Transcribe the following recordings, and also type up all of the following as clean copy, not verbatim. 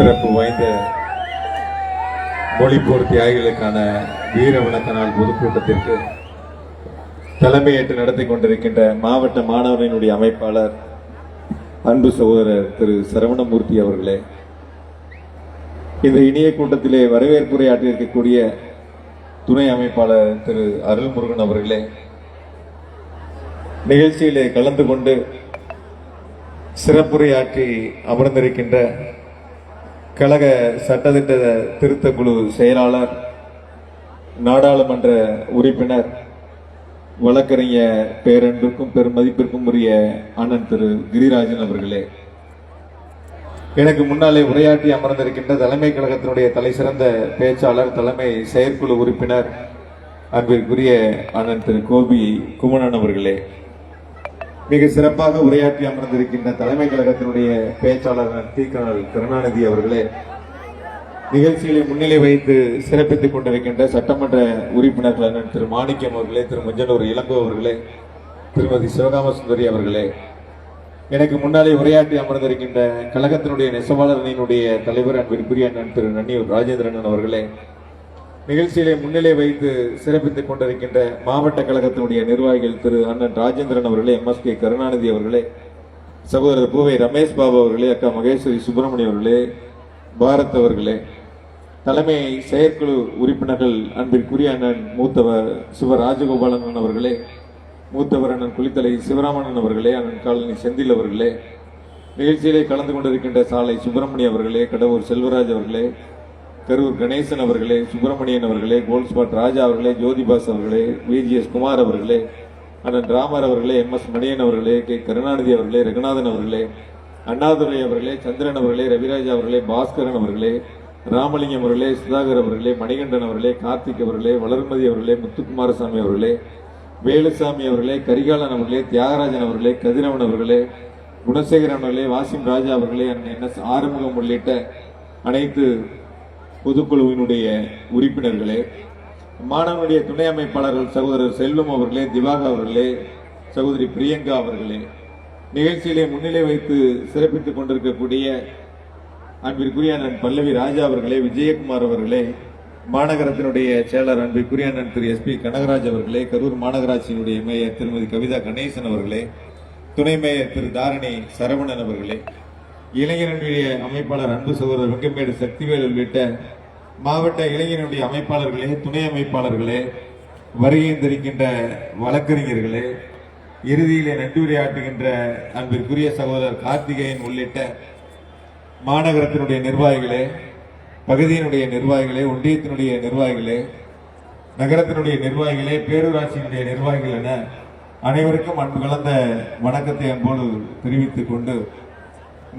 சிறப்பு வாய்ந்த மொழிப்போர் தியாகிகளுக்கான வீர வணக்க நாள் பொதுக்கூட்டத்திற்கு தலைமையேற்று நடத்தி கொண்டிருக்கின்ற மாவட்ட மாணவரினுடைய அமைப்பாளர் அன்பு சகோதரர் திரு சரவணமூர்த்தி அவர்களே, இந்த இனிய கூட்டத்திலே வரவேற்புரையாற்றியிருக்கக்கூடிய துணை அமைப்பாளர் திரு அருள்முருகன் அவர்களே, நிகழ்ச்சியிலே கலந்து கொண்டு சிறப்புரையாற்றி அமர்ந்திருக்கின்ற கழக சட்டத்திட்ட திருத்த குழு செயலாளர், நாடாளுமன்ற உறுப்பினர், வழக்கறிஞர் பேரன்புக்கும் பெருமதிப்பிற்கும் உரிய அண்ணன் திரு கிரிராஜன் அவர்களே, எனக்கு முன்னாலே உரையாற்றி அமர்ந்திருக்கின்ற தலைமை கழகத்தினுடைய தலை சிறந்த பேச்சாளர், தலைமை செயற்குழு உறுப்பினர், அன்பிற்குரிய அண்ணன் திரு கோபி குமணன் அவர்களே, மிக சிறப்பாக உரையாற்றி அமர்ந்திருக்கின்ற தலைமை கழகத்தினுடைய பேச்சாளர் டி கர்னல் கருணாநிதி அவர்களே, நிகழ்ச்சிகளை முன்னிலை வைத்து சிறப்பித்துக் கொண்டிருக்கின்ற சட்டமன்ற உறுப்பினர்கள் அண்ணன் திரு மாணிக்கம் அவர்களே, திரு மஞ்சனூர் இளங்கோ அவர்களே, திருமதி சிவகாம சுந்தரி அவர்களே, எனக்கு முன்னாலே உரையாற்றி அமர்ந்திருக்கின்ற கழகத்தினுடைய நெசவாளர்களினுடைய தலைவர் அன்பிற்குரிய அண்ணன் திரு நன்னியூர் ராஜேந்திரன் அவர்களே, நிகழ்ச்சியிலே முன்னிலை வைத்து சிறப்பித்துக் கொண்டிருக்கின்ற மாவட்ட கழகத்தினுடைய நிர்வாகிகள் திரு அண்ணன் ராஜேந்திரன் அவர்களே, MSK கருணாநிதி அவர்களே, சகோதரர் பூவை ரமேஷ் பாபு அவர்களே, அக்கா மகேஸ்வரி சுப்பிரமணியம் அவர்களே, பாரத் அவர்களே, தலைமை செயற்குழு உறுப்பினர்கள் அன்பிற்குரிய அண்ணன் மூத்தவர் சிவ ராஜகோபாலன் அவர்களே, மூத்தவர் அண்ணன் குளித்தலை சிவராமன் அவர்களே, அண்ணன் காலனி செந்தில் அவர்களே, நிகழ்ச்சியிலே கலந்து கொண்டிருக்கின்ற சாலை சுப்பிரமணியம் அவர்களே, கடவுர் செல்வராஜ் அவர்களே, கரூர் கணேசன் அவர்களே, சுப்பிரமணியன் அவர்களே, கோல்ட் ஸ்பாட் ராஜா அவர்களே, ஜோதிபாஸ் அவர்களே, VGS குமார் அவர்களே, அண்ணன் ராமர் அவர்களே, MS மணியன் அவர்களே, கே கருணாநிதி அவர்களே, ரகுநாதன் அவர்களே, அண்ணாதுரை அவர்களே, சந்திரன் அவர்களே, ரவிராஜா அவர்களே, பாஸ்கரன் அவர்களே, ராமலிங்கம் அவர்களே, சுதாகர் அவர்களே, மணிகண்டன் அவர்களே, கார்த்திக் அவர்களே, வளர்மதி அவர்களே, முத்துக்குமாரசாமி அவர்களே, வேலுசாமி அவர்களே, கரிகாலன் அவர்களே, தியாகராஜன் அவர்களே, கதிரவன் அவர்களே, குணசேகரன் அவர்களே, வாசிம் ராஜா அவர்களே, NS ஆறுமுகம் உள்ளிட்ட அனைத்து பொதுக்குழுவினுடைய உறுப்பினர்களே, மாணவனுடைய துணை அமைப்பாளர்கள் சகோதரர் செல்வம் அவர்களே, திவாகா அவர்களே, சகோதரி பிரியங்கா அவர்களே, நிகழ்ச்சியிலே முன்னிலை வைத்து சிறப்பித்துக் கொண்டிருக்கக்கூடிய அன்பிற்குரிய அண்ணன் பல்லவி ராஜா அவர்களே, விஜயகுமார் அவர்களே, மாநகரத்தினுடைய செயலர் அன்பிற்குரிய அண்ணன் திரு SP கனகராஜ் அவர்களே, கரூர் மாநகராட்சியினுடைய மேயர் திருமதி கவிதா கணேசன் அவர்களே, துணை மேயர் திரு தாரணி சரவணன் அவர்களே, இளைஞர்களுடைய அமைப்பாளர் அன்பு சகோதரர் வெங்கமேடு சக்திவேல் உள்ளிட்ட மாவட்ட இளைஞர்களுடைய அமைப்பாளர்களே, துணை அமைப்பாளர்களே, வருகின்றிருக்கின்ற வழக்கறிஞர்களே, இறுதியிலே நன்றியுரையாற்றுகின்ற அன்பிற்குரிய சகோதரர் கார்த்திகேயன் உள்ளிட்ட மாநகரத்தினுடைய நிர்வாகிகளே, பகுதியினுடைய நிர்வாகிகளே, ஒன்றியத்தினுடைய நிர்வாகிகளே, நகரத்தினுடைய நிர்வாகிகளே, பேரூராட்சியினுடைய நிர்வாகிகள் என அனைவருக்கும் அன்பு கலந்த வணக்கத்தை அன்போடு தெரிவித்துக் கொண்டு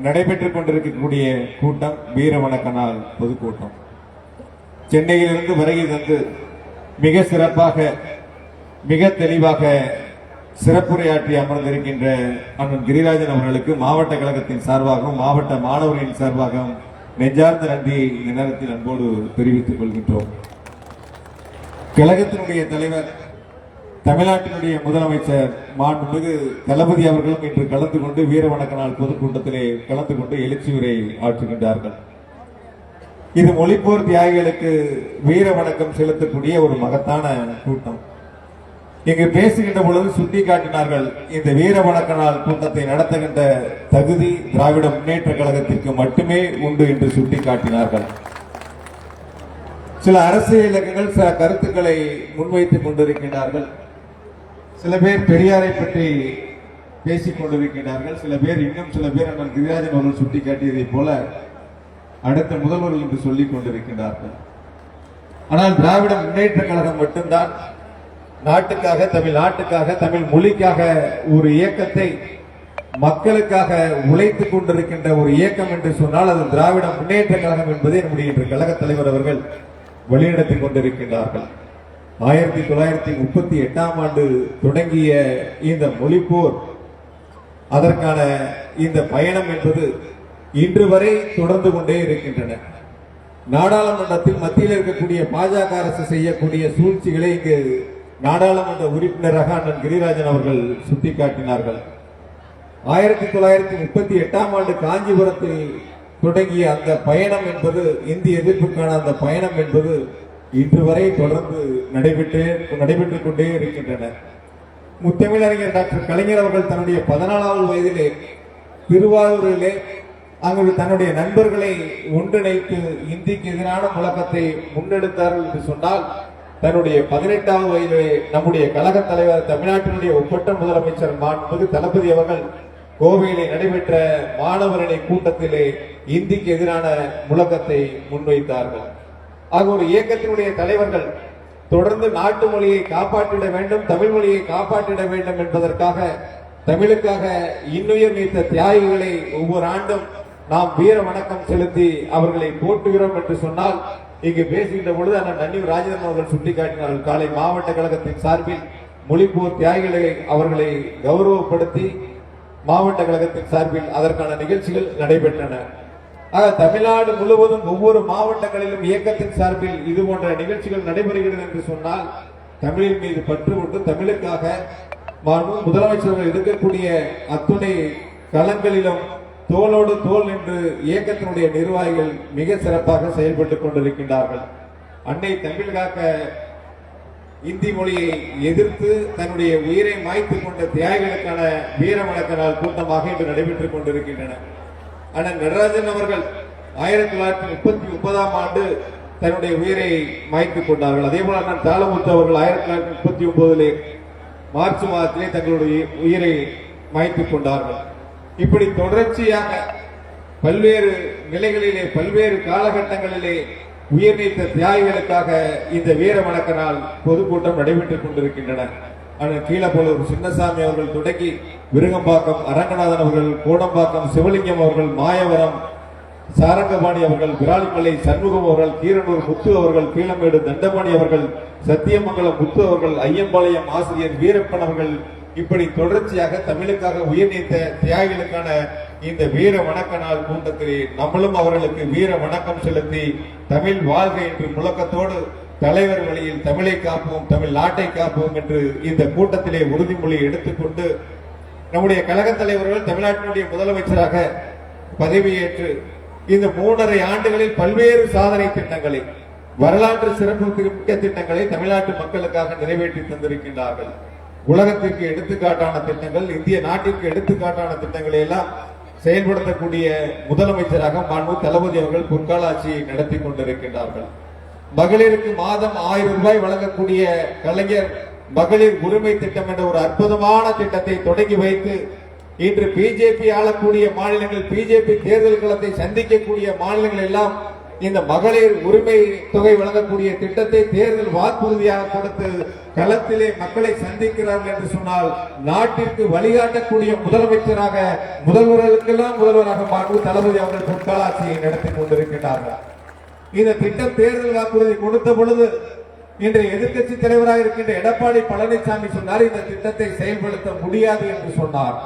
நடைபெற்றுக் கொண்டிருக்கக்கூடிய கூட்டம் வீர வணக்க நாள் பொதுக்கூட்டம். சென்னையிலிருந்து வருகை தந்து மிக சிறப்பாக மிக தெளிவாக சிறப்புரையாற்றி அமர்ந்திருக்கின்ற அண்ணன் கிரிராஜன் அவர்களுக்கு மாவட்ட கழகத்தின் சார்பாகவும் மாவட்ட மாணவர்களின் சார்பாகவும் நெஞ்சார்ந்த நன்றியை இந்த நேரத்தில் அன்போடு தெரிவித்துக் கொள்கின்றோம். கழகத்தினுடைய தலைவர், தமிழ்நாட்டினுடைய முதலமைச்சர் மாண்புமிகு தளபதி அவர்களும் இன்று கலந்து கொண்டு வீர வணக்க நாள் பொதுக்கூட்டத்திலே கலந்து கொண்டு எழுச்சி உரை ஆற்றுகின்றார்கள். இது மொழிப்போர் தியாகிகளுக்கு வீர வணக்கம் செலுத்தக்கூடிய ஒரு மகத்தான கூட்டம். இங்கு பேசுகின்ற பொழுது சுட்டி காட்டினார்கள், இந்த வீர வணக்க நாள் கூட்டத்தை நடத்துகின்ற தகுதி திராவிட முன்னேற்ற கழகத்திற்கு மட்டுமே உண்டு என்று சுட்டி காட்டினார்கள். சில அரசியல் இயக்கங்கள் சில கருத்துக்களை முன்வைத்துக் கொண்டிருக்கின்றார்கள். சில பேர் பெரியாரை பற்றி பேசிக் கொண்டிருக்கிறார்கள். சில பேர் இன்னும் சில பேர் அண்ணன் கிரிராஜன் அவர்கள் சுட்டி காட்டியதை போல அடுத்த முதல்வர்கள் என்று சொல்லிக் கொண்டிருக்கிறார்கள். ஆனால் திராவிட முன்னேற்ற கழகம் மட்டும்தான் நாட்டுக்காக, தமிழ் நாட்டுக்காக, தமிழ் மொழிக்காக ஒரு இயக்கத்தை மக்களுக்காக உழைத்துக் கொண்டிருக்கின்ற ஒரு இயக்கம் என்று சொன்னால் அது திராவிட முன்னேற்ற கழகம் என்பதை நம்முடைய கழக தலைவர் அவர்கள் வழிநடத்திக் கொண்டிருக்கின்றார்கள். 1938ஆம் ஆண்டு தொடங்கிய இந்த மொழிப்போர், அதற்கான இந்த பயணம் என்பது இன்று வரை தொடர்ந்து கொண்டே இருக்கின்றன. நாடாளுமன்றத்தில் மத்தியில் இருக்கக்கூடிய பாஜக அரசு செய்யக்கூடிய சூழ்ச்சிகளை இங்கு நாடாளுமன்ற உறுப்பினராக அண்ணன் கிரிராஜன் அவர்கள் சுட்டிக்காட்டினார்கள். 1938ஆம் ஆண்டு காஞ்சிபுரத்தில் தொடங்கிய அந்த பயணம் என்பது, இந்திய எதிர்ப்புக்கான அந்த பயணம் என்பது இன்று வரை தொடர்ந்து நடைபெற்றுக் கொண்டே இருக்கின்றன. முத்தமிழறிஞர் டாக்டர் கலைஞர் அவர்கள் தன்னுடைய 14வது வயதிலே திருவாரூரிலே அங்கு தன்னுடைய நண்பர்களை ஒன்றிணைத்து இந்திக்கு எதிரான முழக்கத்தை முன்னெடுத்தார்கள் என்று சொன்னால், தன்னுடைய 18வது வயதிலே நம்முடைய கழக தலைவர், தமிழ்நாட்டினுடைய ஒப்பற்ற முதலமைச்சர் மாண்புமிகு தளபதி அவர்கள் கோவையிலே நடைபெற்ற மாணவரணி கூட்டத்திலே இந்திக்கு எதிரான முழக்கத்தை முன்வைத்தார்கள். ஆக ஒரு இயக்கத்தினுடைய தலைவர்கள் தொடர்ந்து நாட்டு மொழியை காப்பாற்றிட வேண்டும், தமிழ் மொழியை காப்பாற்றிட வேண்டும் என்பதற்காக, தமிழுக்காக இன்னுயிர் நீத்த தியாகிகளை ஒவ்வொரு ஆண்டும் நாம் வீர வணக்கம் செலுத்தி அவர்களை போற்றுகிறோம் என்று சொன்னால், இங்கு பேசுகின்ற பொழுது அண்ணன் நன்னீர் ராஜேந்திரன் அவர்கள் சுட்டிக்காட்டினார்கள். காலை மாவட்ட கழகத்தின் சார்பில் மொழிப்போர் தியாகிகளை அவர்களை கௌரவப்படுத்தி மாவட்ட கழகத்தின் சார்பில் அதற்கான நிகழ்ச்சிகள் நடைபெற்றன. ஆக தமிழ்நாடு முழுவதும் ஒவ்வொரு மாவட்டங்களிலும் இயக்கத்தின் சார்பில் இது போன்ற நிகழ்ச்சிகள் நடைபெறுகிறது என்று சொன்னால், தமிழின் மீது பற்று கொண்டு தமிழுக்காக முதலமைச்சர்கள் எடுக்கக்கூடிய அத்துணை களங்களிலும் தோளோடு தோல் என்று இயக்கத்தினுடைய நிர்வாகிகள் மிக சிறப்பாக செயல்பட்டுக் கொண்டிருக்கின்றார்கள். அன்னை தமிழ் காக்க இந்தி மொழியை எதிர்த்து தன்னுடைய உயிரை மாய்த்துக் கொண்ட தியாகிகளுக்கான வீர வணக்க நாள் கூட்டமாக இன்று நடைபெற்றுக் கொண்டிருக்கின்றன. அண்ணன் நடராஜன் அவர்கள் 1939ஆம் ஆண்டு தன்னுடைய உயிரை மாய்த்துக் கொண்டார்கள். அதே போல அண்ணன் தாளமுத்து அவர்கள் 1939 மார்ச் மாதத்திலே தங்களுடைய உயிரை மாய்த்துக் கொண்டார்கள். இப்படி தொடர்ச்சியாக பல்வேறு நிலைகளிலே, பல்வேறு காலகட்டங்களிலே உயிர் நீத்த தியாகிகளுக்காக இந்த வீர வணக்க நாள் பொதுக்கூட்டம் நடைபெற்றுக் கொண்டிருக்கின்றன. கீழப்போலூர் சின்னசாமி அவர்கள் தொடங்கி விருகம்பாக்கம் அரங்கநாதன் அவர்கள், கோடம்பாக்கம் சிவலிங்கம் அவர்கள், மாயவரம் சாரங்கபாணி அவர்கள், விராலிமலை சண்முகம் அவர்கள், கீரனூர் முத்து அவர்கள், கீழமேடு தண்டபாணி அவர்கள், சத்தியமங்கலம் முத்து அவர்கள், ஐயம்பாளையம் ஆசிரியர் வீரப்பன் அவர்கள், இப்படி தொடர்ச்சியாக தமிழுக்காக உயிர் நீத்த தியாகிகளுக்கான இந்த வீர வணக்க நாள் கூட்டத்திலே நம்மளும் அவர்களுக்கு வீர வணக்கம் செலுத்தி தமிழ் வாழ்க என்று முழக்கத்தோடு தலைவர் வழியில் தமிழை காப்போம், தமிழ் நாட்டை காப்போம் என்று இந்த கூட்டத்திலே உறுதிமொழி எடுத்துக்கொண்டு நம்முடைய கழக தலைவர்கள் தமிழ்நாட்டினுடைய முதலமைச்சராக பதவியேற்று இந்த 3.5 ஆண்டுகளில் பல்வேறு சாதனை திட்டங்களை, வரலாற்று சிறப்புமிக்க திட்டங்களை தமிழ்நாட்டு மக்களுக்காக நிறைவேற்றி தந்திருக்கின்றார்கள். உலகத்திற்கு எடுத்துக்காட்டான திட்டங்கள், இந்திய நாட்டிற்கு எடுத்துக்காட்டான திட்டங்களை எல்லாம் செயல்படுத்தக்கூடிய முதலமைச்சராக மாண்பு தளபதி அவர்கள் பொற்கால ஆட்சியை நடத்தி கொண்டிருக்கின்றார்கள். மகளிருக்கு மாதம் 1000 ரூபாய் வழங்கக்கூடிய கலைஞர் மகளிர் உரிமை திட்டம் என்ற ஒரு அற்புதமான திட்டத்தை தொடங்கி வைத்து இன்று பிஜேபி ஆளக்கூடிய மாநிலங்கள், பிஜேபி தேர்தல் களத்தை சந்திக்கக்கூடிய மாநிலங்கள் எல்லாம் இந்த மகளிர் உரிமை தொகை வழங்கக்கூடிய திட்டத்தை தேர்தல் வாக்குறுதியாக கொடுத்து களத்திலே மக்களை சந்திக்கிறார்கள் என்று சொன்னால், நாட்டிற்கு வழிகாட்டக்கூடிய முதலமைச்சராக, முதல்வர்களுக்கெல்லாம் முதல்வராக மாண்பு தளபதி அவர்கள் பொற்கால ஆட்சியை நடத்தி கொண்டிருக்கிறார்கள். இந்த திட்டம் தேர்தல் வாக்குறுதி கொடுத்த பொழுது இன்றைய எதிர்க்கட்சி தலைவராக இருக்கின்ற எடப்பாடி பழனிசாமி சொன்னார், இந்த திட்டத்தை செயல்படுத்த முடியாது என்று சொன்னார்.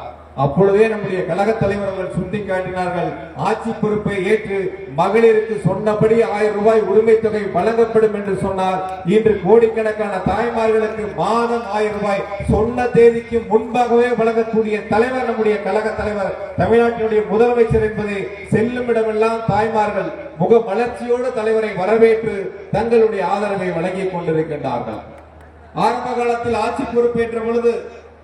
அப்பொழுதே நம்முடைய கழக தலைவர் அவர்கள் சுட்டிக்காட்டினார்கள், ஆட்சி பொறுப்பை ஏற்று மகளிருக்கு சொன்னபடி 1000 ரூபாய் உரிமை தொகை வழங்கப்படும் என்று சொன்னார். இன்று கோடிக்கணக்கான தாய்மார்களுக்கு மாதம் 1000 ரூபாய் சொன்ன தேதிக்கு முன்பாகவே வழங்கக்கூடிய தலைவர் நம்முடைய கழக தலைவர், தமிழ்நாட்டினுடைய முதலமைச்சர் என்பதை செல்லும் இடமெல்லாம் தாய்மார்கள் முக மலர்ச்சியோடு தலைவரை வரவேற்று தங்களுடைய ஆதரவை வழங்கிக் கொண்டிருக்கின்றார்கள். ஆரம்ப காலத்தில் ஆட்சி பொறுப்பேற்ற பொழுது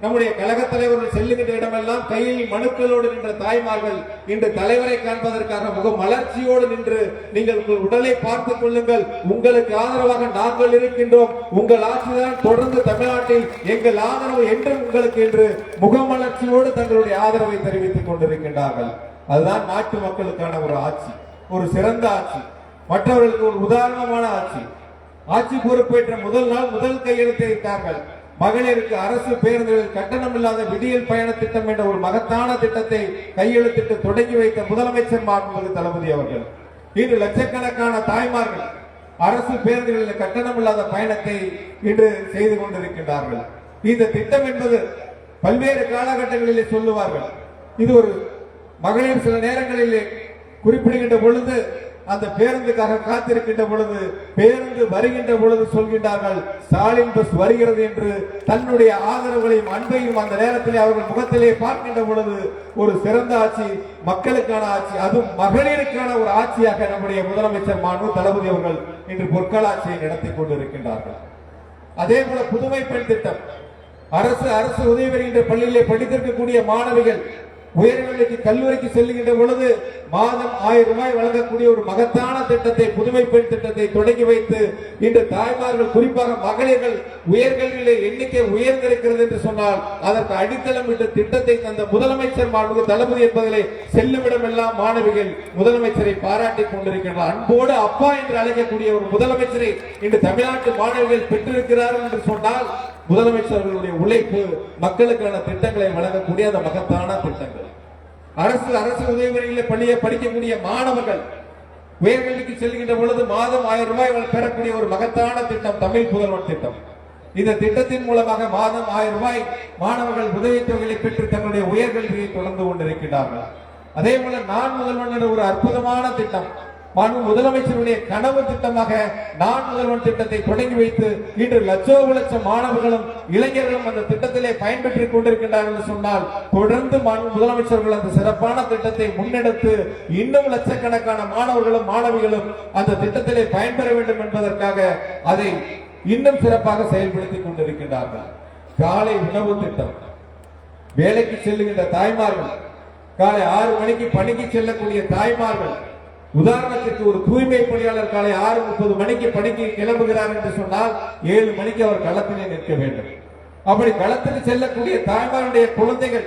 நம்முடைய கழக தலைவர்கள் செல்லுகின்ற இடமெல்லாம் கையில் மனுக்களோடு நின்ற தாய்மார்கள் இன்று தலைவரை காண்பதற்காக முக மலர்ச்சியோடு நின்று, நீங்கள் உங்கள் உடலை பார்த்துக் கொள்ளுங்கள், உங்களுக்கு ஆதரவாக நாங்கள் இருக்கின்றோம், உங்கள் ஆட்சிதான் தொடர்ந்து தமிழ்நாட்டில் எங்கள் ஆதரவு என்று உங்களுக்கு என்று முகமலர்ச்சியோடு தங்களுடைய ஆதரவை தெரிவித்துக் கொண்டிருக்கின்றார்கள். அதுதான் நாட்டு மக்களுக்கான ஒரு ஆட்சி, ஒரு சிறந்த ஆட்சி, மற்றவர்களுக்கு ஒரு உதாரணமான ஆட்சி. ஆட்சி பொறுப்பேற்ற முதல் நாள் முதல் கையெழுத்தை வைத்தார்கள். மகளிருக்கு அரசு பேருந்துகளில் கட்டணம் இல்லாத விடியல் பயண திட்டம் என்ற ஒரு மகத்தான திட்டத்தை கையெழுத்திட்டு தொடங்கி வைத்த முதலமைச்சர் மாண்புமிகு தளபதி அவர்கள் இன்று லட்சக்கணக்கான தாய்மார்கள் அரசு பேருந்துகளில் கட்டணம் இல்லாத பயணத்தை இன்று செய்து கொண்டிருக்கின்றார்கள். இந்த திட்டம் என்பது பல்வேறு காலகட்டங்களிலே சொல்லுவார்கள், இது ஒரு மகளிர் சில நேரங்களிலே குறிப்பிடுகின்ற பொழுது அந்த பேருந்துக்காக காத்திருக்கின்ற பொழுது பேருந்து வருகின்ற பொழுது சொல்கின்றார்கள் ஸ்டாலின் பஸ் வருகிறது என்று தன்னுடைய ஆதரவுகளையும் அன்பையும் அந்த நேரத்திலே அவர்கள் முகத்திலே பார்க்கின்ற பொழுது ஒரு சிறந்த ஆட்சி, மக்களுக்கான ஆட்சி, அதுவும் மகளிருக்கான ஒரு ஆட்சியாக நம்முடைய முதலமைச்சர் மாண்பு தளபதி அவர்கள் இன்று பொற்கால ஆட்சியை நடத்தி கொண்டிருக்கின்றார்கள். அதே போல புதுமை பெண் திட்டம், அரசு உதவி பெறுகின்ற பள்ளியிலே படித்திருக்கக்கூடிய மாணவிகள் உயர்நிலைக்கு கல்லூரிக்கு செல்லுகின்ற பொழுது மாதம் 1000 ரூபாய் வழங்கக்கூடிய ஒரு மகத்தான திட்டத்தை, புதுமை பெண் திட்டத்தை தொடங்கி வைத்து இன்று தாய்மார்கள், குறிப்பாக மகளிர்கள் உயர்கல்வியிலே எண்ணிக்கை உயர்ந்திருக்கிறது என்று சொன்னால் அதற்கு அடித்தளம் இட்டு திட்டத்தை தந்த முதலமைச்சர் மாண்புமிகு தளபதி என்பதிலே செல்லுமிடமெல்லாம் மாணவிகள் முதலமைச்சரை பாராட்டிக் கொண்டிருக்கின்றனர். அன்போடு அப்பா என்று அழைக்கக்கூடிய ஒரு முதலமைச்சரை இன்று தமிழ்நாட்டு மாணவிகள் பெற்றிருக்கிறார்கள் என்று சொன்னால் முதலமைச்சர்களுடைய உழைப்பு, மக்களுக்கான திட்டங்களை வழங்கக்கூடிய அந்த மகத்தான திட்டங்கள். அரசு உதவிகளில் பள்ளியை படிக்கக்கூடிய மாணவர்கள் உயர்கல்விக்கு செல்கின்ற பொழுது மாதம் 1000 ரூபாய் பெறக்கூடிய ஒரு மகத்தான திட்டம் தமிழ் புதல்வன் திட்டம். இந்த திட்டத்தின் மூலமாக மாதம் 1000 ரூபாய் மாணவர்கள் உதவித்தொகைகளை பெற்று தங்களுடைய உயர்கல்வியை தொடர்ந்து கொண்டிருக்கிறார்கள். அதே போல நான் முதல்வன் என்ற ஒரு அற்புதமான திட்டம், முதலமைச்சருடைய கனவு திட்டமாக நான் முதல்வன் திட்டத்தை தொடங்கி வைத்து இன்று லட்சம் மாணவர்களும் இளைஞர்களும் அந்த திட்டத்திலே பயன்பெற்றுக் கொண்டிருக்கின்றார்கள் என்று சொன்னால் தொடர்ந்து முதலமைச்சர்கள் அந்த சிறப்பான திட்டத்தை முன்னெடுத்து இன்னும் லட்சக்கணக்கான மாணவர்களும் மாணவிகளும் அந்த திட்டத்திலே பயன்பெற வேண்டும் என்பதற்காக அதை இன்னும் சிறப்பாக செயல்படுத்திக் கொண்டிருக்கின்றார்கள். காலை உணவு திட்டம், வேலைக்கு செல்லுகின்ற தாய்மார்கள், காலை 6 மணிக்கு பணிக்கு செல்லக்கூடிய தாய்மார்கள், உதாரணத்திற்கு ஒரு தூய்மை பணியாளர் காலை 6:30 மணிக்கு பணிக்கு கிளம்புகிறார் என்று சொன்னால் 7 மணிக்கு அவர் களத்திலே நிற்க வேண்டும். அப்படி களத்துக்கு செல்லக்கூடிய தாய்மாருடைய குழந்தைகள்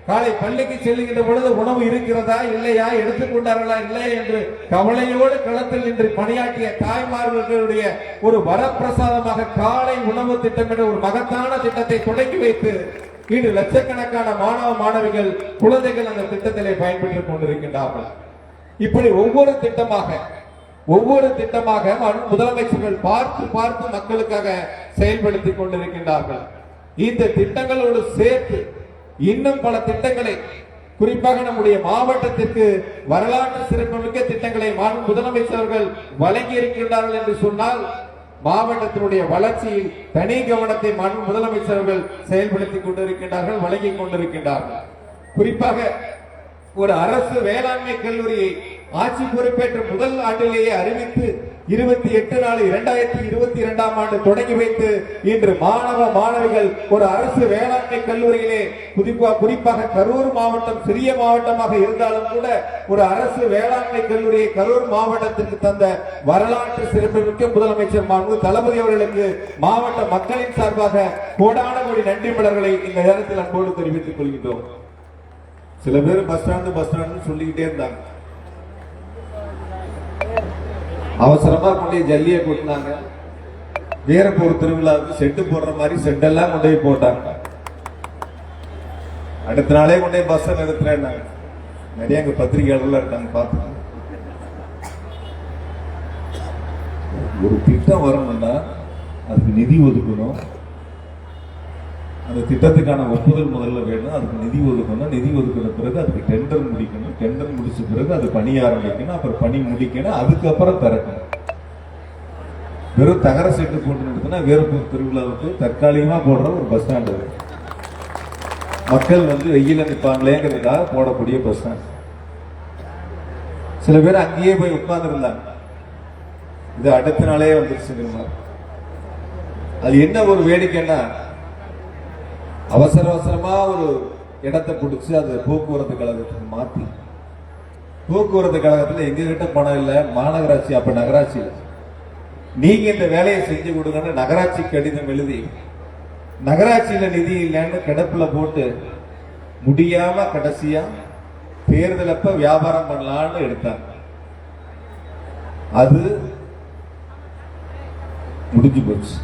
காலை பள்ளிக்கு செல்லுகின்ற பொழுது உணவு இருக்கிறதா இல்லையா, எடுத்துக்கொண்டார்களா இல்லையா என்று கவலையோடு களத்தில் நின்று பணியாற்றிய தாய்மார்களுடைய ஒரு வரப்பிரசாதமாக காலை உணவு திட்டம் என்ற ஒரு மகத்தான திட்டத்தை தொடங்கி வைத்து இன்று லட்சக்கணக்கான மாணவ மாணவிகள் குழந்தைகள் அந்த திட்டத்திலே பயன்பெற்றுக் கொண்டிருக்கின்றார்கள். இப்படி ஒவ்வொரு திட்டமாக முதலமைச்சர்கள் பார்த்து மக்களுக்காக செயல்படுத்திக் கொண்டிருக்கின்றார்கள். இந்த திட்டங்களோடு சேர்த்து இன்னும் பல திட்டங்களை, குறிப்பாக நம்முடைய மாவட்டத்திற்கு வரலாற்று சிறப்புமிக்க திட்டங்களை முதலமைச்சர்கள் வழங்கி இருக்கின்றார்கள் என்று சொன்னால் மாவட்டத்தினுடைய வளர்ச்சியில் தனி கவனத்தை முதலமைச்சர்கள் செயல்படுத்திக் கொண்டிருக்கின்றார்கள், வழங்கிக் கொண்டிருக்கின்றார்கள். குறிப்பாக ஒரு அரசு வேளாண்மை கல்லூரியை ஆட்சி பொறுப்பேற்ற முதல் ஆண்டிலேயே அறிவித்து 28/4/2022 ஆண்டு தொடங்கி வைத்து இன்று மாணவ மாணவிகள் ஒரு அரசு வேளாண்மை கல்லூரியிலே, குறிப்பாக கரூர் மாவட்டம் சிறிய மாவட்டமாக இருந்தாலும் கூட ஒரு அரசு வேளாண்மை கல்லூரியை கரூர் மாவட்டத்திற்கு தந்த வரலாற்று சிறப்புமிக்க முதலமைச்சர் மாண்பு தளபதி அவர்களுக்கு மாவட்ட மக்களின் சார்பாக கோடான கோடி நன்றி மலர்களை இந்த நேரத்தில் அன்போடு தெரிவித்துக் கொள்கின்றோம். சில பேர் பஸ் ஸ்டாண்டு சொல்லிக்கிட்டே இருந்தாங்க. அவசரமா கொண்டு ஜல்லியை கொட்டினாங்க. வீரப்பூர் திருவிழாவுக்கு செட்டு போடுற மாதிரி செட்டெல்லாம் கொண்டு போய் போட்டாங்க. அடுத்த நாளே கொண்டு போய் பஸ் நிறுத்துறேன். நிறைய அங்க பத்திரிகையாளர்கள் இருக்காங்க. பார்த்து ஒரு திட்டம் வரணும்னா அதுக்கு நிதி ஒதுக்கணும். அந்த திட்டத்துக்கான ஒப்புதல் முதல்ல வேணும். அதுக்கு நிதி ஒதுக்கணும். நிதி ஒதுக்கின பிறகு அதுக்கு டெண்டர் முடிக்கணும். டெண்டர் முடிச்ச பிறகு அது பணி ஆரம்பிக்கணும். அப்புறம் பணி முடிக்கணும். அதுக்கப்புறம் திறக்கணும். வெறும் தகர செட்டு போட்டு நிறுத்தினா வீரப்பூர் திருவிழாவுக்கு தற்காலிகமா போடுற ஒரு பஸ் ஸ்டாண்டு, மக்கள் வெயில நிற்பாங்களேங்கிறதுக்காக போடக்கூடிய பஸ் ஸ்டாண்ட். சில பேர் அங்கேயே போய் உட்கார்ந்து இருந்தாங்க. இது அடுத்த நாளே வந்துருச்சு. அது என்ன ஒரு வேடிக்கைன்னா, அவசரமா ஒரு இடத்தை பிடிச்சு அது போக்குவரத்து கழகத்துக்கு மாத்தி, போக்குவரத்து கழகத்துல எங்க கிட்ட பணம் இல்ல, மாநகராட்சி அப்ப நகராட்சி நீங்க இந்த வேலையை செஞ்சு கொடுங்கன்னு நகராட்சி கடிதம் எழுதி நகராட்சியில நிதி இல்லைன்னு கிடப்புல போட்டு முடியாம கடைசியா தேர்தல் அப்ப வியாபாரம் பண்ணலான்னு எடுத்தாங்க. அது முடிஞ்சு போச்சு.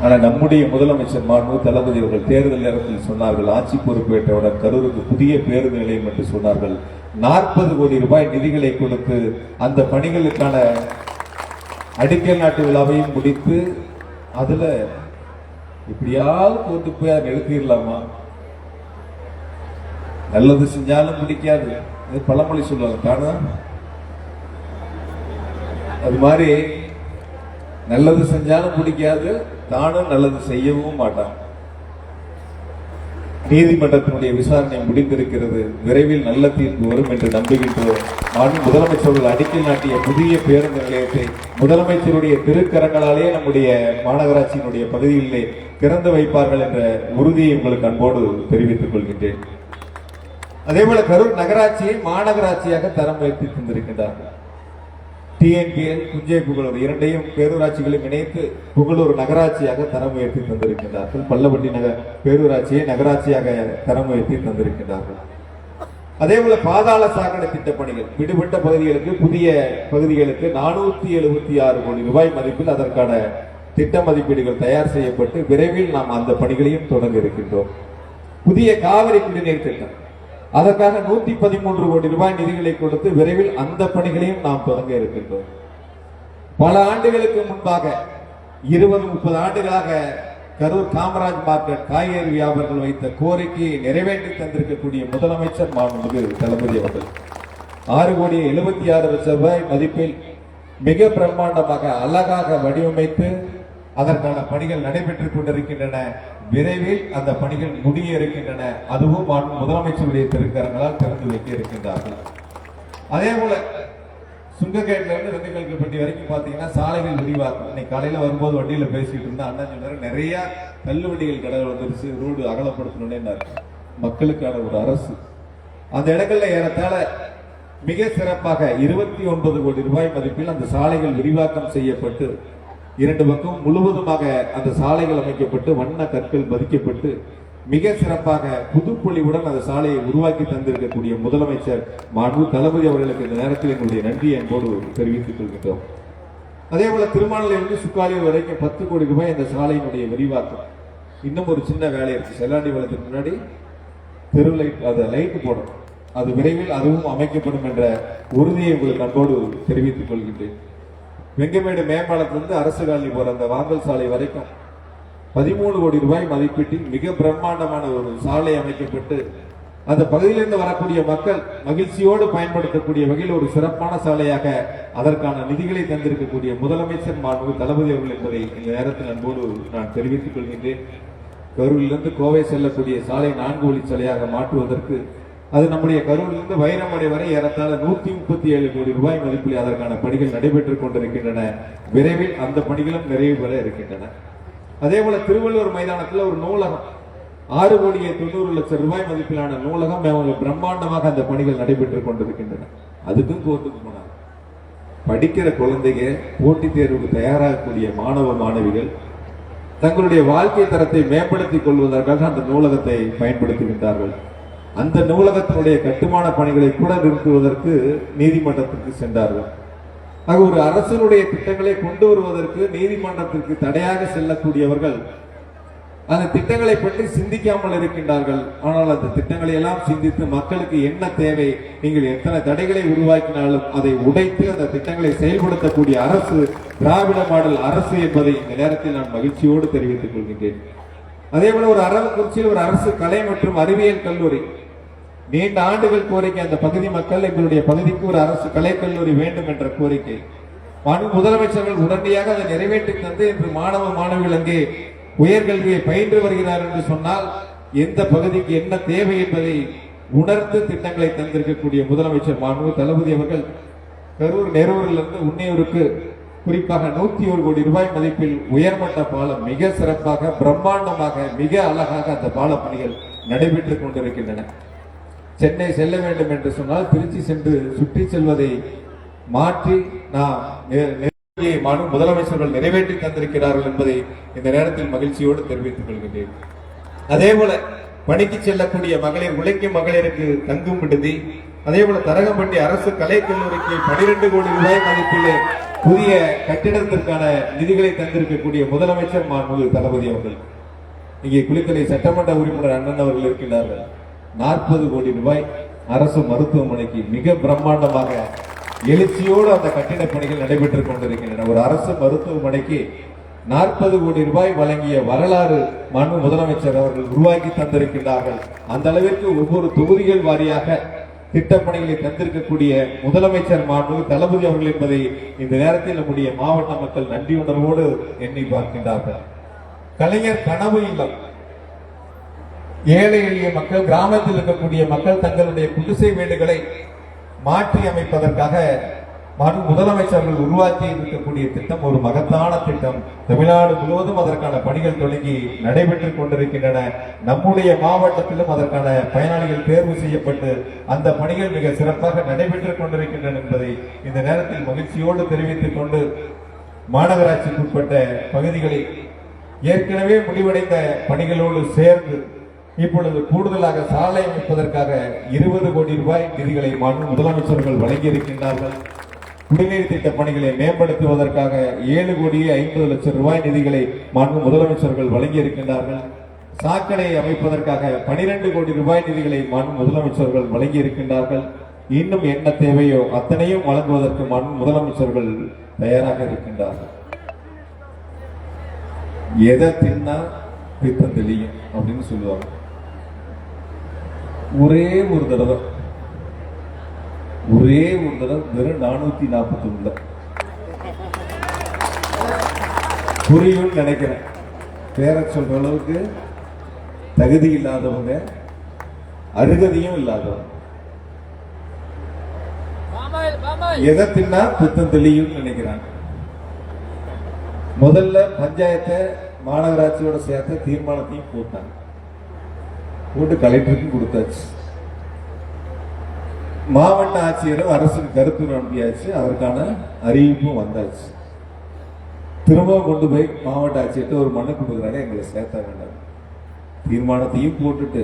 ஆனா நம்முடைய முதலமைச்சர் மாண்பு தளபதி அவர்கள் தேர்தல் நேரத்தில் சொன்னார்கள், ஆட்சி பொறுப்பேற்றவுடன் கரூருக்கு புதிய பேருந்து நிலையம் என்று சொன்னார்கள். 40 கோடி ரூபாய் நிதிகளை கொடுத்து அந்த பணிகளுக்கான அடிக்கல் நாட்டு விழாவையும் முடித்து அதுல இப்படியாவது போட்டு போய் அதை நிறுத்திடலாமா? நல்லது செஞ்சாலும் பிடிக்காது. பழமொழி சொல்லுவாங்க, அது மாதிரி நல்லது செஞ்சாலும் பிடிக்காது, தானும் நல்லது செய்யவும் மாட்டான். நீதிமன்றத்தினுடைய விசாரணை முடிந்திருக்கிறது. விரைவில் நல்ல தீர்ப்பு வரும் என்று நம்புகின்றோம். முதலமைச்சர்கள் அடிக்கல் நாட்டிய புதிய பேருந்து நிலையத்தை முதலமைச்சருடைய திருக்கரங்களாலே நம்முடைய மாநகராட்சியினுடைய பகுதிகளிலே திறந்து வைப்பார்கள் என்ற உறுதியை உங்களுக்கு அன்போடு தெரிவித்துக் கொள்கின்றேன். அதேபோல கரூர் நகராட்சியை மாநகராட்சியாக தரம் உயர்த்தி தந்திருக்கின்றார்கள். டிஎன்பிஎல், குஞ்சை புகழூர் இரண்டையும் பேரூராட்சிகளையும் இணைத்து புகழூர் நகராட்சியாக தரம் உயர்த்தி தந்திருக்கின்றார்கள். பல்லவட்டி பேரூராட்சியை நகராட்சியாக தரம் உயர்த்தி தந்திருக்கின்றார்கள். அதேபோல பாதாள சாக்கடை திட்ட பணிகள் விடுபட்ட பகுதிகளுக்கு, புதிய பகுதிகளுக்கு 476 கோடி ரூபாய் மதிப்பில் அதற்கான திட்ட மதிப்பீடுகள் தயார் செய்யப்பட்டு விரைவில் நாம் அந்த பணிகளையும் தொடங்க இருக்கின்றோம். புதிய காவிரி குடிநீர் திட்டம், அதற்காக 113 கோடி ரூபாய் நிதிகளை கொடுத்து விரைவில் அந்த பணிகளையும் நாம் தொடங்க இருக்கின்றோம். பல ஆண்டுகளுக்கு முன்பாக 20-30 ஆண்டுகளாக கரூர் காமராஜ் மார்க்கெட் காய்கறி வியாபாரிகள் வைத்த கோரிக்கையை நிறைவேற்றி தந்திருக்கக்கூடிய முதலமைச்சர் மாண்புமிகு தளபதி அவர்கள் 6,76,00,000 ரூபாய் மதிப்பில் மிக பிரம்மாண்டமாக அழகாக வடிவமைத்து அதற்கான பணிகள் நடைபெற்றுக் கொண்டிருக்கின்றன. விரைவில் அந்த பணிகள் முடிய இருக்கின்றன. அதுவும் முதலமைச்சருடைய திருக்கரங்களால் திறந்து வைக்க இருக்கின்றார்கள். அதே போல சுங்ககேட்ல இருந்து திண்டுக்கல்பட்டி வரைக்கும் பாத்தீங்கன்னா சாலைகள் விரிவாக்கம். இன்னைக்கு காலையில வரும்போது வண்டியில பேசிட்டு இருந்தா அண்ணன் சொன்னாரு, நிறைய கல்லு வண்டிகள் கடை வந்துருச்சு, ரோடு அகலப்படுத்தணும்னு. மக்களுக்கான ஒரு அரசு அந்த இடங்கள்ல ஏறத்தாழ மிக சிறப்பாக 29 கோடி ரூபாய் மதிப்பில் அந்த சாலைகள் விரிவாக்கம் செய்யப்பட்டு 2 பக்கம் முழுவதுமாக அந்த சாலைகள் அமைக்கப்பட்டு வண்ண கற்கள் பதிக்கப்பட்டு மிக சிறப்பாக புதுப்பொலிவுடன் அந்த சாலையை உருவாக்கி தந்திருக்கக்கூடிய முதலமைச்சர் மாண்பு தளபதி அவர்களுக்கு இந்த நேரத்தில் என்னுடைய நன்றியை என்போடு தெரிவித்துக் கொள்கின்றோம். அதே போல திருமாநிலையிலிருந்து சுக்காலியூர் வரைக்கும் 10 கோடி ரூபாய் இந்த சாலையினுடைய விரிவாக்கம். இன்னும் ஒரு சின்ன வேலை இருக்கு. செல்லாண்டி வளத்துக்கு முன்னாடி தெரு லைட், அதை லைட் போடணும். அது விரைவில் அதுவும் அமைக்கப்படும் என்ற உறுதியை உங்களுக்கு அன்போடு தெரிவித்துக் கொள்கின்றேன். வெங்கமேடு மேம்பாலத்திலிருந்து அரசு காலனி போற அந்த வாங்கல் சாலை வரைக்கும் 13 கோடி ரூபாய் மதிப்பீட்டில் மிக பிரம்மாண்டமான ஒரு சாலை அமைக்கப்பட்டு அந்த பகுதியிலிருந்து வரக்கூடிய மக்கள் மகிழ்ச்சியோடு பயன்படுத்தக்கூடிய வகையில் ஒரு சிறப்பான சாலையாக அதற்கான நிதிகளை தந்திருக்கக்கூடிய முதலமைச்சர் மாண்பு தளபதி அவர்கள் என்பதை இந்த நேரத்தில் அன்போடு நான் தெரிவித்துக் கொள்கின்றேன். கரூரிலிருந்து கோவை செல்லக்கூடிய சாலை 4 வழி சாலையாக மாற்றுவதற்கு அது நம்முடைய கரூரிலிருந்து வைரமடை வரை ஏறத்தாழ 137 கோடி ரூபாய் மதிப்பில் அதற்கான பணிகள் நடைபெற்றுக் கொண்டிருக்கின்றன. விரைவில் அந்த பணிகளும் நிறைவு பெற இருக்கின்றன. அதே போல திருவள்ளூர் மைதானத்தில் ஒரு நூலகம் 6,90,00,000 ரூபாய் மதிப்பிலான நூலகம் பிரம்மாண்டமாக அந்த பணிகள் நடைபெற்றுக் கொண்டிருக்கின்றன. அதுக்கும் கோர்ட்டுக்கு போனாங்க. படிக்கிற குழந்தைங்க, போட்டித் தேர்வுக்கு தயாராகக்கூடிய மாணவ மாணவிகள் தங்களுடைய வாழ்க்கை தரத்தை மேம்படுத்திக் கொள்வதற்காக அந்த நூலகத்தை பயன்படுத்துகின்றார்கள். அந்த நூலகத்தினுடைய கட்டுமான பணிகளை கூட நிறுத்துவதற்கு நீதிமன்றத்திற்கு சென்றார்கள். ஆக ஒரு அரசினுடைய திட்டங்களை கொண்டு வருவதற்கு நீதிமன்றத்திற்கு தடையாக செல்லக்கூடியவர்கள் அந்த திட்டங்களை பற்றி சிந்திக்காமல் இருக்கின்றார்கள். ஆனால் அந்த திட்டங்களை எல்லாம் சிந்தித்து மக்களுக்கு என்ன தேவை, நீங்கள் எத்தனை தடைகளை உருவாக்கினாலும் அதை உடைத்து அந்த திட்டங்களை செயல்படுத்தக்கூடிய அரசு திராவிட மாடல் அரசு என்பதை இந்த நேரத்தில் நான் மகிழ்ச்சியோடு தெரிவித்துக் கொள்கின்றேன். அதே போல ஒரு அரவக்குறிச்சியில் ஒரு அரசு கலை மற்றும் அறிவியல் கல்லூரி நீண்ட ஆண்டுகள் கோரிக்கை. அந்த பகுதி மக்கள் எங்களுடைய பகுதிக்கு ஒரு அரசு கலைக்கல்லூரி வேண்டும் என்ற கோரிக்கை முதலமைச்சர்கள் உடனடியாக அதை நிறைவேற்றி தந்து இன்று மாணவ மாணவிகள் அங்கே உயர்கல்வியை பயின்று வருகிறார் என்று சொன்னால் எந்த பகுதிக்கு என்ன தேவை என்பதை உணர்ந்து திட்டங்களை தந்திருக்கக்கூடிய முதலமைச்சர் மாண்பு தளபதி அவர்கள் கரூர் நெரூரிலிருந்து உன்னியூருக்கு குறிப்பாக 101 கோடி ரூபாய் மதிப்பில் உயர்மட்ட பாலம் மிக சிறப்பாக பிரம்மாண்டமாக மிக அழகாக அந்த பால பணிகள் நடைபெற்றுக் கொண்டிருக்கின்றன. சென்னை செல்ல வேண்டும் என்று சொன்னால் திருச்சி சென்று சுற்றி செல்வதை மாற்றி நாம் முதலமைச்சர்கள் நிறைவேற்றி தந்திருக்கிறார்கள் என்பதை இந்த நேரத்தில் மகிழ்ச்சியோடு தெரிவித்துக் கொள்கின்றேன். அதே போல பணிக்கு செல்லக்கூடிய மகளிர், உழைக்கும் மகளிருக்கு தங்கும் விடுதி, அதே போல தரகம்பட்டி அரசு கலைக்கல்லூரிக்கு 12 கோடி ரூபாய் மதிப்பிலே புதிய கட்டிடத்திற்கான நிதிகளை தந்திருக்கக்கூடிய முதலமைச்சர் மாண்புமிகு தளபதி அவர்கள். இங்கே குளித்தலை சட்டமன்ற உறுப்பினர் அண்ணன் அவர்கள் இருக்கின்றார்கள். 40 கோடி ரூபாய் அரசு மருத்துவமனைக்கு மிக பிரம்மாண்டமாக எழுச்சியோடு அந்த கட்டிட பணிகள் நடைபெற்றுக் கொண்டிருக்கின்றன. ஒரு அரசு மருத்துவமனைக்கு 40 கோடி ரூபாய் வழங்கிய வரலாறு மாண்பு முதலமைச்சர் அவர்கள் உருவாக்கி தந்திருக்கின்றார்கள். அந்த அளவிற்கு ஒவ்வொரு தொகுதிகள் வாரியாக திட்டப்பணிகளை தந்திருக்கக்கூடிய முதலமைச்சர் மாண்பு தளபதி அவர்கள் என்பதை இந்த நேரத்தில் நம்முடைய மாவட்ட மக்கள் நன்றி உணர்வோடு எண்ணி பார்க்கின்றார்கள். கலைஞர் கனவு இல்லம், ஏழை எளிய மக்கள், கிராமத்தில் இருக்கக்கூடிய மக்கள் தங்களுடைய குடிசை வீடுகளை மாற்றி அமைப்பதற்காக முதலமைச்சர்கள் உருவாக்கி இருக்கக்கூடிய திட்டம் ஒரு மகத்தான திட்டம். தமிழ்நாடு முழுவதும் அதற்கான பணிகள் தொடங்கி நடைபெற்றுக் கொண்டிருக்கின்றன. நம்முடைய மாவட்டத்திலும் அதற்கான பயனாளிகள் தேர்வு செய்யப்பட்டு அந்த பணிகள் மிக சிறப்பாக நடைபெற்றுக் கொண்டிருக்கின்றன என்பதை இந்த நேரத்தில் மகிழ்ச்சியோடு தெரிவித்துக் கொண்டு, மாநகராட்சிக்குட்பட்ட பகுதிகளில் ஏற்கனவே முடிவடைந்த பணிகளோடு சேர்ந்து இப்பொழுது கூடுதலாக சாலை அமைப்பதற்காக 20 கோடி ரூபாய் நிதிகளை முதலமைச்சர்கள் வழங்கியிருக்கின்றார்கள். குடிநீர் திட்ட பணிகளை மேம்படுத்துவதற்காக 7 கோடியே 50 லட்சம் ரூபாய் நிதிகளை முதலமைச்சர்கள் வழங்கியிருக்கின்றார்கள். சாக்கடை அமைப்பதற்காக 12 கோடி ரூபாய் நிதிகளை முதலமைச்சர்கள் வழங்கியிருக்கின்றார்கள். இன்னும் என்ன தேவையோ அத்தனையும் வழங்குவதற்கு முதலமைச்சர்கள் தயாராக இருக்கின்றார்கள். எதை தின்னா பித்தம் தெளியும் அப்படின்னு சொல்லுவாங்க. ஒரே ஒரு தடவை வெறும் 441 புரியும் நினைக்கிறேன். பேர சொல்ற அளவுக்கு தகுதி இல்லாதவங்க, அருகதையும் இல்லாதவங்க, எதை தின்னா பித்தம் தெளியும் நினைக்கிறாங்க. முதல்ல பஞ்சாயத்தை மாநகராட்சியோட சேர்த்த தீர்மானத்தையும் போட்டாங்க, போட்டு கலெக்டருக்கும் கொடுத்தாச்சு. மாவட்ட ஆட்சியரும் அரசுக்கு கருத்து அனுப்பியாச்சு, அதற்கான அறிவிப்பும் வந்தாச்சு. திரும்பவும் கொண்டு போய் மாவட்ட ஆட்சியர்கிட்ட ஒரு மனு கொடுக்குறாங்க, எங்களை சேர்த்த வேண்டாம். தீர்மானத்தையும் போட்டுட்டு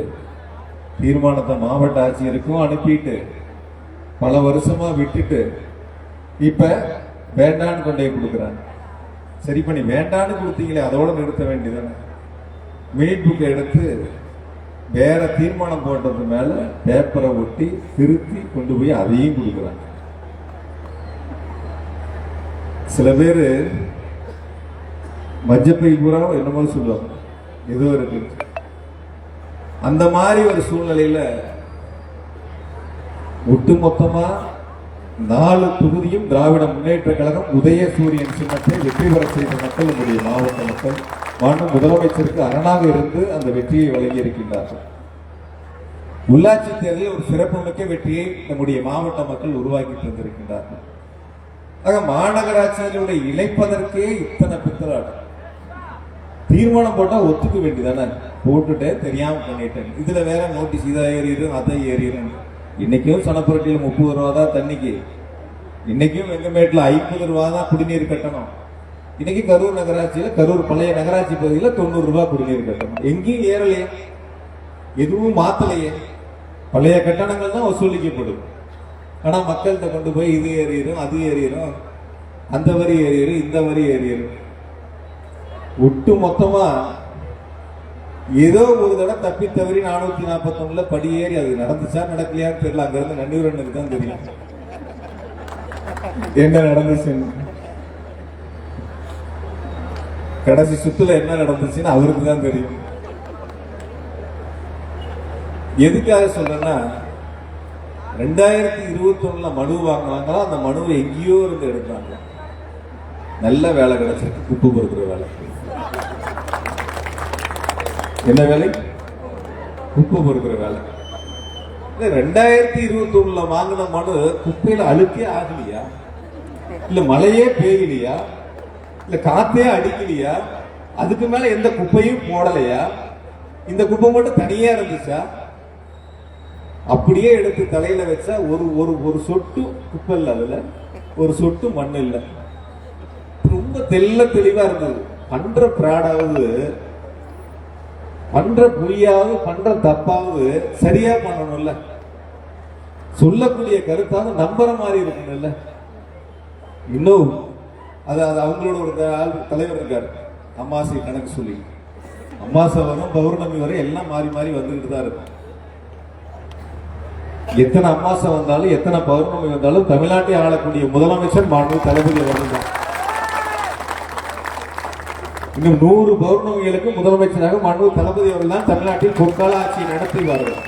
தீர்மானத்தை மாவட்ட ஆட்சியருக்கும் அனுப்பிட்டு பல வருஷமா விட்டுட்டு இப்ப வேண்டான்னு கொண்டே கொடுக்குறாங்க. சரி பண்ணி வேண்டான்னு கொடுத்தீங்களே, அதோட நிறுத்த வேண்டியதானே. மினிட் புக்கை எடுத்து வேற தீர்மானம் போட்டது மேல பேப்பரை ஒட்டி திருத்தி கொண்டு போய் அதையும் கொடுக்குறாங்க. சில பேரு மஞ்சப்பை பூரா என்னமோ சொல்லுவாங்க, ஏதோ இருக்கு. அந்த மாதிரி ஒரு சூழ்நிலையில ஒட்டுமொத்தமா 4 தொகுதியும் திராவிட முன்னேற்ற கழகம் உதயசூரியன் சின்னத்தை வெற்றி பெற செய்த மக்கள், நம்முடைய மாவட்ட மக்கள் முதலமைச்சருக்கு அரணாக இருந்து அந்த வெற்றியை வழங்கி இருக்கின்றார்கள். உள்ளாட்சி தேர்தலில் ஒரு சிறப்புமிக்க வெற்றியை நம்முடைய மாவட்ட மக்கள் உருவாக்கி தந்திருக்கின்றார்கள். ஆக மாநகராட்சிகளுடைய இணைப்பதற்கே இத்தனை பித்தலாட்டம். தீர்மானம் போட்டா ஒத்துக்க வேண்டியதானே, போட்டுட்டே தெரியாம பண்ணிட்டேன். இதுல வேற நோட்டீஸ், இதை ஏறிடும் அதை ஏறிடும். இன்னைக்கும் சனப்புரட்டியில் 30 ரூபா தான் தண்ணிக்கு, இன்னைக்கும் வெங்கமேட்டில் 50 ரூபா தான் குடிநீர் கட்டணம். இன்னைக்கு கரூர் நகராட்சியில், கரூர் பழைய நகராட்சி பகுதியில் 90 ரூபாய் குடிநீர் கட்டணம். எங்கேயும் ஏறலையே, எதுவும் மாத்தலையே. பழைய கட்டணங்கள் தான் வசூலிக்கப்படும். ஆனா மக்கள்கிட்ட கொண்டு போய் இது ஏறிடும் அது ஏறிடும், அந்த வரி ஏறிடும் இந்த வரி ஏறிடும். ஒட்டு மொத்தமா ஏதோ ஒரு தடவை தப்பி தவறி 441 படியேறி, அது நடந்துச்சா நடக்கலையான்னு தெரியல. அங்க இருந்து நன்னூரனுக்கு தான் தெரியும் என்ன நடந்துச்சு. கடைசி சுத்துல என்ன நடந்துச்சுன்னு அவருக்கு தான் தெரியும். எதுக்காக சொல்றேன்னா, 2021 மனு வாங்கினாங்களா, அந்த மனுவை எங்கேயோ இருந்து எடுத்தாங்க. நல்ல வேலை கிடைச்சிருக்கு, குப்பு பொறுக்கிற வேலை. என்ன வேலை? குப்பு பொறுக்கிற வேலை. 2021 வாங்கின மனு குப்பையில அழுக்கே ஆகலையா, இல்ல மழையே பெய்யலையா, இல்ல காத்தே அடிக்கலையா, அதுக்கு மேல எந்த குப்பையும் போடலையா, இந்த குப்பை மட்டும் தனியா இருந்துச்சா, அப்படியே எடுத்து தலையில வச்சா ஒரு சொட்டு குப்பை இல்ல, அதுல ஒரு சொட்டு மண் இல்ல. ரொம்ப தெளிவா இருந்தது. பண்ற பிராடாவது, பண்ற பொய்யாவது, பண்ற தப்பாவது சரியா பண்ணணும்ல, சொல்லக்கூடிய கருத்தாவது நம்புற மாதிரி இருக்கணும்ல. இன்னும் அது அவங்களோட ஒரு தலைவர் இருக்காரு, அமாவாசை கணக்கு சொல்லி. அமாவாசை வரும் பௌர்ணமி வரை எல்லாம் மாறி மாறி வந்துகிட்டு தான் இருக்கும். எத்தனை அமாவாசை வந்தாலும் எத்தனை பௌர்ணமி வந்தாலும் தமிழ்நாட்டை ஆளக்கூடிய முதலமைச்சர் மாண்பு தளபதி அவர்கள் தான். இன்னும் 100 பௌர்ணமிகளுக்கு முதலமைச்சராக மாண்பு தளபதி அவர்கள் தான் தமிழ்நாட்டில் பொற்கால ஆட்சியை நடத்துவார்கள்.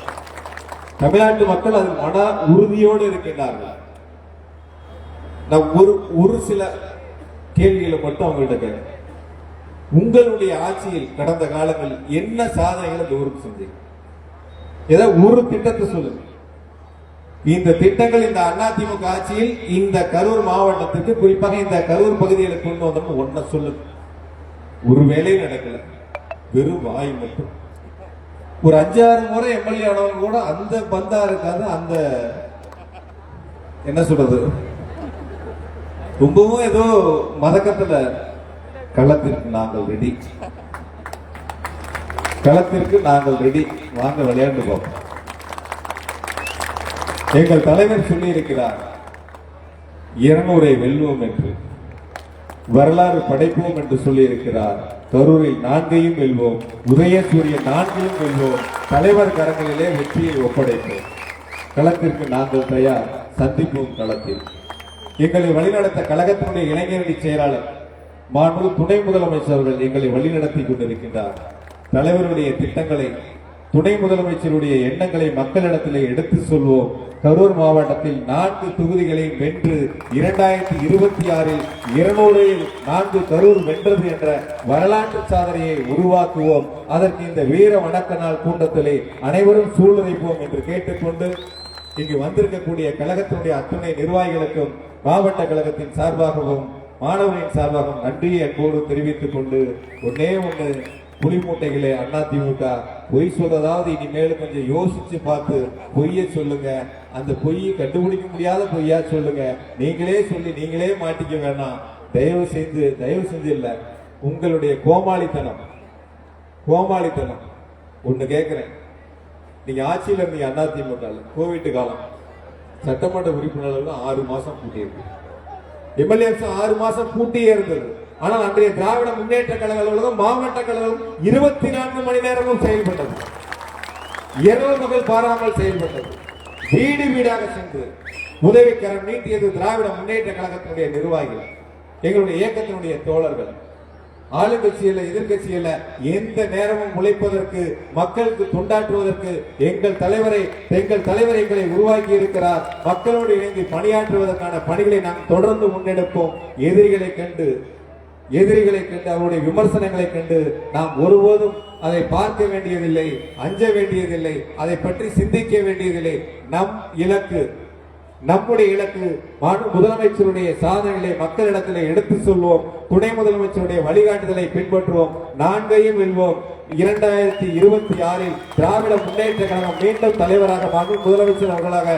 தமிழ்நாட்டு மக்கள் அது மன உறுதியோடு இருக்கின்றார்கள். நான் ஒரு சில கேள்விகளை மட்டும் அவங்கள்ட்ட கேட்கிறேன். உங்களுடைய ஆட்சியில் கடந்த காலங்களில் என்ன சாதனைகளை இந்த ஊருக்கு செஞ்சீங்க? ஏதாவது ஒரு திட்டத்தை சொல்லுங்க. இந்த திட்டங்கள் இந்த அதிமுக ஆட்சியில் இந்த கரூர் மாவட்டத்துக்கு, குறிப்பாக இந்த கரூர் பகுதிகளுக்கு கொண்டு வந்தோம்னு ஒன்ன சொல்லுங்க. ஒரு வேலையும் நடக்கல, வெறும் வாய் மட்டும். ஒரு 5-6 முறை எம்எல்ஏ ஆனவங்க கூட அந்த பந்தா இருக்காது. அந்த என்ன சொல்றது, ரொம்பவும் ஏதோ மதக்கத்துல களத்திற்கு நாங்கள் ரெடி, களத்திற்கு நாங்கள் ரெடி, வாங்க விளையாண்டு பார்ப்போம். எங்கள் தலைவர் சொல்லி இருக்கிறார், 200 வெல்வோம் என்று, வரலாறு படைப்போம் என்று சொல்லி இருக்கிறார். கரூரில் 4 வெல்வோம், உதயசூரியன் 4 வெல்வோம், தலைவர் கரங்களிலே வெற்றியை ஒப்படைப்போம். களத்திற்கு நாங்கள் தயார், சந்திப்போம் களத்தில். எங்களை வழிநடத்த கழகத்தினுடைய இளைஞரணி செயலாளர் மாண்பு துணை முதலமைச்சர் அவர்கள் எங்களை வழிநடத்தி கொண்டிருக்கின்றார். தலைவருடைய திட்டங்களை, துணை முதலமைச்சருடைய எண்ணங்களை மக்களிடத்திலே எடுத்து சொல்வோம். கரூர் மாவட்டத்தில் 4 தொகுதிகளை வென்று 2026இல் 204 கரூர் வென்றது என்ற வரலாற்று சாதனையை உருவாக்குவோம். அதற்கு இந்த வீர வணக்க நாள் கூட்டத்திலே அனைவரும் சூழ்நிலைப்போம் என்று கேட்டுக்கொண்டு, இங்கு வந்திருக்கக்கூடிய கழகத்தினுடைய அத்துணை நிர்வாகிகளுக்கும் மாவட்ட கழகத்தின் சார்பாகவும் மாணவரின் சார்பாகவும் நன்றியை அன்போடு தெரிவித்துக் கொண்டு, ஒன்னே ஒன்று, புலி மூட்டைகளே அதிமுக பொய் சொல்றதாவது இனிமேல் கொஞ்சம் யோசிச்சு பார்த்து பொய்ய சொல்லுங்க. அந்த பொய்யை கண்டுபிடிக்க முடியாத பொய்யா சொல்லுங்க. நீங்களே சொல்லி நீங்களே மாட்டிக்க வேணாம். தயவு செஞ்சு இல்ல, உங்களுடைய கோமாளித்தனம் ஒண்ணு கேட்கிறேன். நீங்க ஆட்சியில இருந்தீங்க அதிமுக, கோவிட் காலம், சட்டமன்ற உறுப்பினர்கள் 6 மாசம் கூட்டியிருக்கு, எம்எல்ஏஸ் 6 மாசம் கூட்டியே இருந்தது. ஆனால் அன்றைய திராவிட முன்னேற்ற கழக அலுவலகம், மாவட்ட கழகம் 24 மணி நேரமும் செயல்பட்டது. இரவு பகல் பாராமல் செயல்பட்டது. வீடு வீடாக சென்று உதவிக்கரம் நீட்டியது திராவிட முன்னேற்ற கழகத்தினுடைய நிர்வாகிகள், எங்களுடைய இயக்கத்தினுடைய தோழர்கள். ஆளுங்கட்சியில எதிர்கட்சியில எந்த நேரமும் உழைப்பதற்கு, மக்களுக்கு தொண்டாற்றுவதற்கு எங்கள் தலைவர் எங்களை உருவாக்கி இருக்கிறார். மக்களோடு இணைந்து பணியாற்றுவதற்கான பணிகளை நாம் தொடர்ந்து முன்னெடுப்போம். எதிரிகளை கண்டு அவருடைய விமர்சனங்களை கண்டு நாம் ஒருபோதும் அதை பார்க்க வேண்டியதில்லை, அஞ்ச வேண்டியதில்லை, அதை பற்றி சிந்திக்க வேண்டியதில்லை. நம்முடைய இலக்கு முதலமைச்சருடைய சாதனைகளை மக்களிடத்தில் எடுத்து சொல்வோம். துணை முதலமைச்சருடைய வழிகாட்டுதலை பின்பற்றுவோம். 4 வெல்வோம். 2026இல் திராவிட முன்னேற்ற கழகம் மீண்டும் தலைவராக முதலமைச்சர் அவர்களாக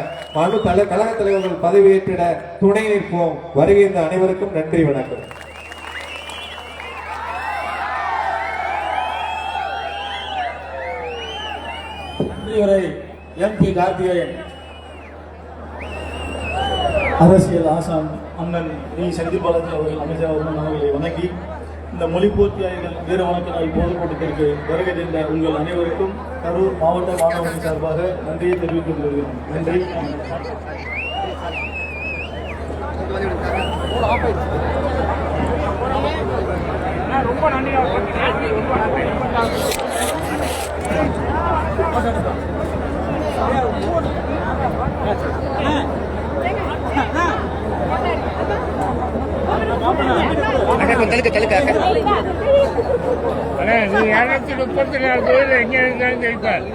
கழக தலைவர்கள் பதவியேற்றிட துணை நிற்போம். வருகின்ற அனைவருக்கும் நன்றி, வணக்கம். MP கார்த்திகேயன் அரசியல் ஆசான் அண்ணன் செந்தில் பாலாஜி அவர்கள், அமைச்சர் அவர்களை வணங்கி இந்த மொழிபோர்த்தியாளர்கள் வீர வணக்க நாள் பொதுக்கூட்டத்திற்கு வருகை தந்த உங்கள் அனைவருக்கும் கரூர் மாவட்ட மாணவர்கள் சார்பாக நன்றியை தெரிவித்துக் கொள்கிறோம். நன்றி. ரொம்ப நீ 234 எங்க இருந்தாலும் ஜெயிப்பார்.